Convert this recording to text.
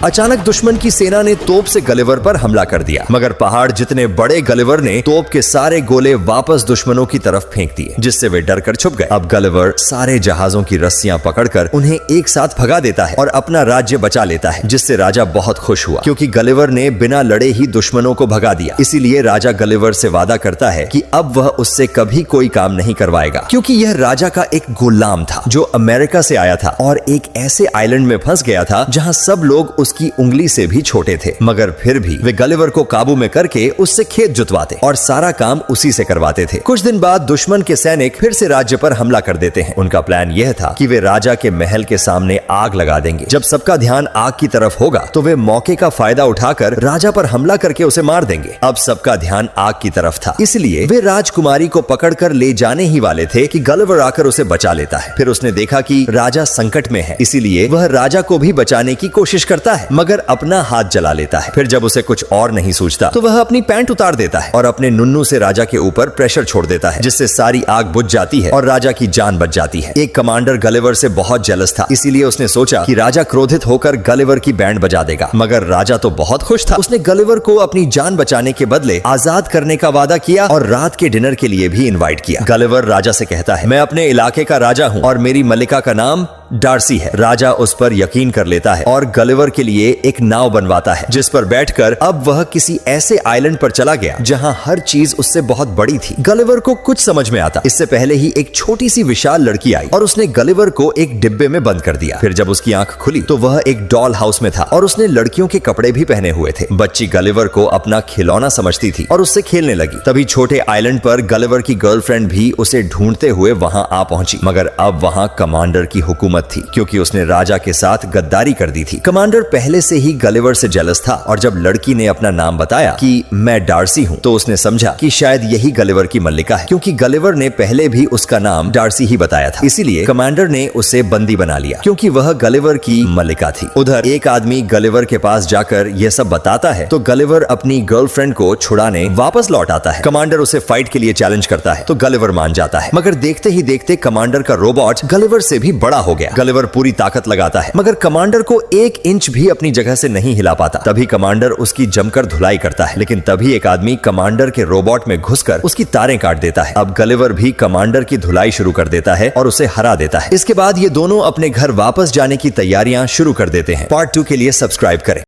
अचानक दुश्मन की सेना ने तोप से गलिवर पर हमला कर दिया, मगर पहाड़ जितने बड़े गलिवर ने तोप के सारे गोले वापस दुश्मनों की तरफ फेंक दिए, जिससे वे डर कर छुप गए। अब गलिवर सारे जहाजों की रस्सियां पकड़कर उन्हें एक साथ भगा देता है और अपना राज्य बचा लेता है, जिससे राजा बहुत खुश हुआ क्योंकि गलिवर ने बिना लड़े ही दुश्मनों को भगा दिया। इसीलिए राजा गलिवर से वादा करता है कि अब वह उससे कभी कोई काम नहीं करवाएगा, क्योंकि यह राजा का एक गुलाम था जो अमेरिका से आया था और एक ऐसे आइलैंड में फंस गया था जहां सब लोग उसकी उंगली से भी छोटे थे, मगर फिर भी वे गलिवर को काबू में करके उससे खेत जुतवाते और सारा काम उसी से करवाते थे। कुछ दिन बाद दुश्मन के सैनिक फिर से राज्य पर हमला कर देते हैं। उनका प्लान यह था कि वे राजा के महल के सामने आग लगा देंगे। जब सबका ध्यान आग की तरफ होगा तो वे मौके का फायदा उठाकर राजा पर हमला करके उसे मार देंगे। अब सबका ध्यान आग की तरफ था, इसलिए वे राजकुमारी को पकड़कर ले जाने ही वाले थे कि गलिवर आकर उसे बचा लेता है। फिर उसने देखा कि राजा संकट में है, इसीलिए वह राजा को भी बचाने की कोशिश करता है, मगर अपना हाथ जला लेता है। फिर जब उसे कुछ और नहीं सूझता तो वह अपनी पैंट उतार देता है और अपने नुन्नू से राजा के ऊपर प्रेशर छोड़ देता है, जिससे सारी आग बुझ जाती है और राजा की जान बच जाती है। एक कमांडर गलिवर से बहुत जेलस था, इसीलिए उसने सोचा कि राजा क्रोधित होकर गलिवर की बैंड बजा देगा, मगर राजा तो बहुत खुश था। उसने गलिवर को अपनी जान बचाने के बदले आजाद करने का वादा किया और रात के डिनर के लिए भी इनवाइट किया। गलिवर राजा से कहता है, मैं अपने इलाके का राजा हूँ और मेरी मलिका का नाम डार्सी है। राजा उस पर यकीन कर लेता है और गलिवर के लिए एक नाव बनवाता है, जिस पर बैठकर अब वह किसी ऐसे आइलैंड पर चला गया जहां हर चीज उससे बहुत बड़ी थी। गलिवर को कुछ समझ में आता इससे पहले ही एक छोटी सी विशाल लड़की आई और उसने गलिवर को एक डिब्बे में बंद कर दिया। फिर जब उसकी आंख खुली तो वह एक डॉल हाउस में था और उसने लड़कियों के कपड़े भी पहने हुए थे। बच्ची गलिवर को अपना खिलौना समझती थी और उससे खेलने लगी। तभी छोटे आइलैंड पर गलिवर की गर्लफ्रेंड भी उसे ढूंढते हुए वहां आ पहुंची, मगर अब वहां कमांडर की हुकूमत थी, क्योंकि उसने राजा के साथ गद्दारी कर दी थी। कमांडर पहले से ही गलिवर से जेलस था और जब लड़की ने अपना नाम बताया कि मैं डार्सी हूँ तो उसने समझा कि शायद यही गलिवर की मल्लिका है, क्योंकि गलिवर ने पहले भी उसका नाम डार्सी ही बताया था। इसीलिए कमांडर ने उसे बंदी बना लिया, क्योंकि वह गलिवर की मल्लिका थी। उधर एक आदमी गलिवर के पास जाकर यह सब बताता है तो गलिवर अपनी गर्लफ्रेंड को छुड़ाने वापस लौट आता है। कमांडर उसे फाइट के लिए चैलेंज करता है तो गलिवर मान जाता है, मगर देखते ही देखते कमांडर का रोबोट गलिवर से भी बड़ा हो गया। गलिवर पूरी ताकत लगाता है, मगर कमांडर को 1 इंच भी अपनी जगह से नहीं हिला पाता। तभी कमांडर उसकी जमकर धुलाई करता है, लेकिन तभी एक आदमी कमांडर के रोबोट में घुसकर उसकी तारें काट देता है। अब गलिवर भी कमांडर की धुलाई शुरू कर देता है और उसे हरा देता है। इसके बाद ये दोनों अपने घर वापस जाने की तैयारियां शुरू कर देते हैं। पार्ट 2 के लिए सब्सक्राइब करें।